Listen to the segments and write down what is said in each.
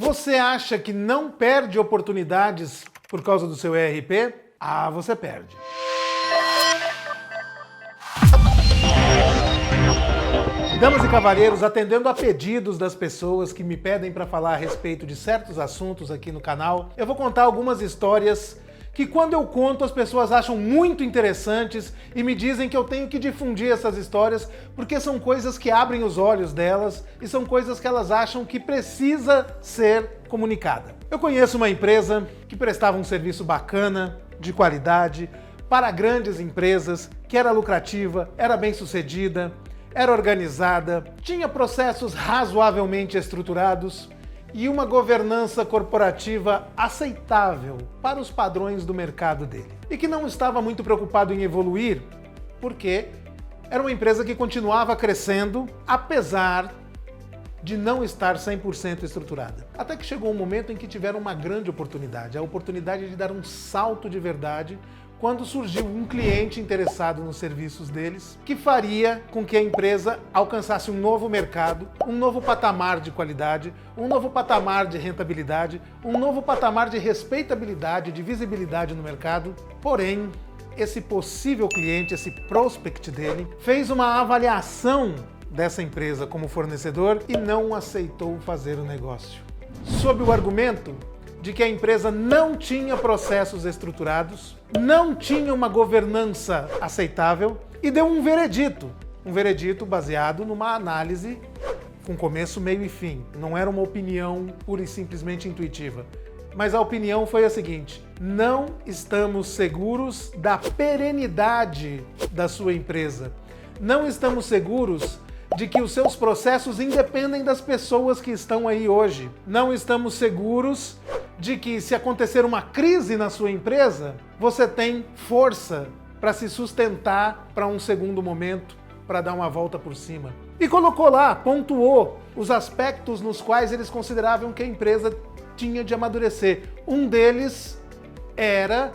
Você acha que não perde oportunidades por causa do seu ERP? Ah, você perde. Damas e cavalheiros, atendendo a pedidos das pessoas que me pedem para falar a respeito de certos assuntos aqui no canal, eu vou contar algumas histórias que quando eu conto as pessoas acham muito interessantes e me dizem que eu tenho que difundir essas histórias porque são coisas que abrem os olhos delas e são coisas que elas acham que precisa ser comunicada. Eu conheço uma empresa que prestava um serviço bacana, de qualidade, para grandes empresas, que era lucrativa, era bem-sucedida, era organizada, tinha processos razoavelmente estruturados e uma governança corporativa aceitável para os padrões do mercado dele. E que não estava muito preocupado em evoluir, porque era uma empresa que continuava crescendo, apesar de não estar 100% estruturada. Até que chegou um momento em que tiveram uma grande oportunidade, a oportunidade de dar um salto de verdade, quando surgiu um cliente interessado nos serviços deles, que faria com que a empresa alcançasse um novo mercado, um novo patamar de qualidade, um novo patamar de rentabilidade, um novo patamar de respeitabilidade, de visibilidade no mercado. Porém, esse possível cliente, esse prospect dele, fez uma avaliação dessa empresa como fornecedor e não aceitou fazer o negócio. Sob o argumento de que a empresa não tinha processos estruturados, não tinha uma governança aceitável e deu um veredito baseado numa análise com começo, meio e fim. Não era uma opinião pura e simplesmente intuitiva. Mas a opinião foi a seguinte: não estamos seguros da perenidade da sua empresa. Não estamos seguros de que os seus processos independem das pessoas que estão aí hoje. Não estamos seguros de que, se acontecer uma crise na sua empresa, você tem força para se sustentar para um segundo momento, para dar uma volta por cima. E colocou lá, pontuou os aspectos nos quais eles consideravam que a empresa tinha de amadurecer. Um deles era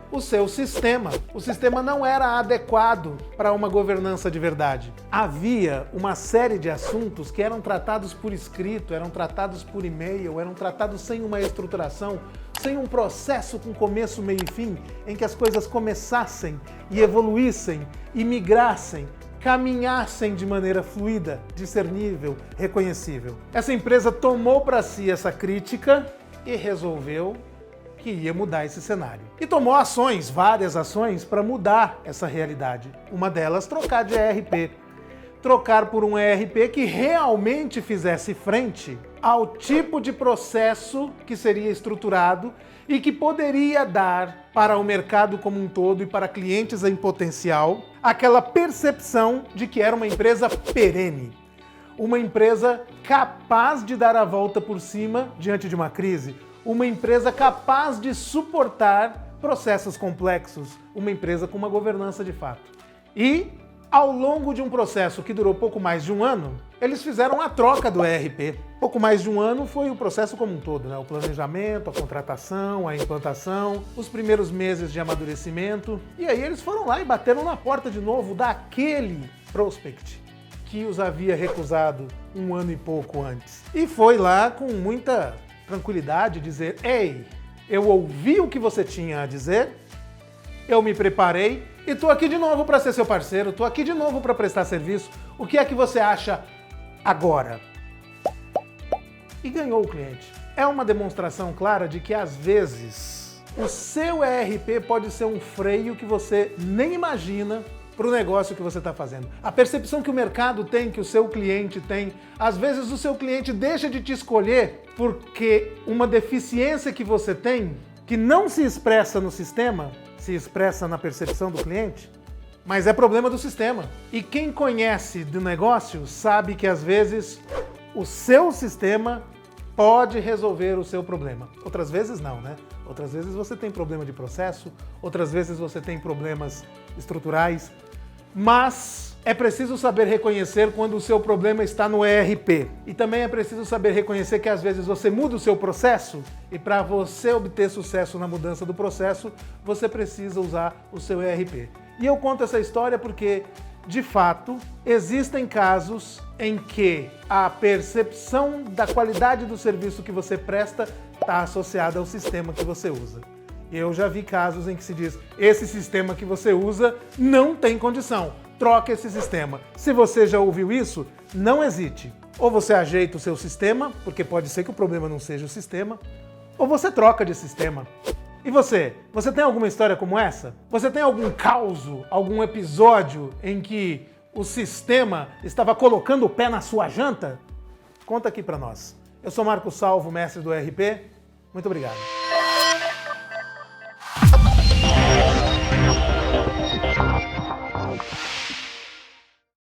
o seu sistema. O sistema não era adequado para uma governança de verdade. Havia uma série de assuntos que eram tratados por escrito, eram tratados por e-mail, eram tratados sem uma estruturação, sem um processo com começo, meio e fim, em que as coisas começassem e evoluíssem e migrassem, caminhassem de maneira fluida, discernível, reconhecível. Essa empresa tomou para si essa crítica e resolveu que ia mudar esse cenário. E tomou ações, várias ações, para mudar essa realidade. Uma delas, trocar de ERP. Trocar por um ERP que realmente fizesse frente ao tipo de processo que seria estruturado e que poderia dar para o mercado como um todo e para clientes em potencial aquela percepção de que era uma empresa perene. Uma empresa capaz de dar a volta por cima diante de uma crise. Uma empresa capaz de suportar processos complexos, uma empresa com uma governança de fato. E, ao longo de um processo que durou pouco mais de um ano, eles fizeram a troca do ERP. Pouco mais de um ano foi o processo como um todo, né? O planejamento, a contratação, a implantação, os primeiros meses de amadurecimento. E aí eles foram lá e bateram na porta de novo daquele prospect que os havia recusado um ano e pouco antes. E foi lá com muita tranquilidade dizer: ei, eu ouvi o que você tinha a dizer, eu me preparei e tô aqui de novo para ser seu parceiro, tô aqui de novo para prestar serviço. O que é que você acha agora? E ganhou o cliente. É uma demonstração clara de que, às vezes, o seu ERP pode ser um freio que você nem imagina para o negócio que você está fazendo. A percepção que o mercado tem, que o seu cliente tem, às vezes o seu cliente deixa de te escolher porque uma deficiência que você tem, que não se expressa no sistema, se expressa na percepção do cliente, mas é problema do sistema. E quem conhece do negócio sabe que, às vezes, o seu sistema pode resolver o seu problema. Outras vezes não, né? Outras vezes você tem problema de processo, outras vezes você tem problemas estruturais, mas é preciso saber reconhecer quando o seu problema está no ERP. E também é preciso saber reconhecer que às vezes você muda o seu processo e, para você obter sucesso na mudança do processo, você precisa usar o seu ERP. E eu conto essa história porque De fato, existem casos em que a percepção da qualidade do serviço que você presta está associada ao sistema que você usa. Eu já vi casos em que se diz, esse sistema que você usa não tem condição, troca esse sistema. Se você já ouviu isso, não hesite. Ou você ajeita o seu sistema, porque pode ser que o problema não seja o sistema, ou você troca de sistema. E você? Você tem alguma história como essa? Você tem algum caso, algum episódio em que o sistema estava colocando o pé na sua janta? Conta aqui pra nós. Eu sou Marco Salvo, mestre do RP. Muito obrigado.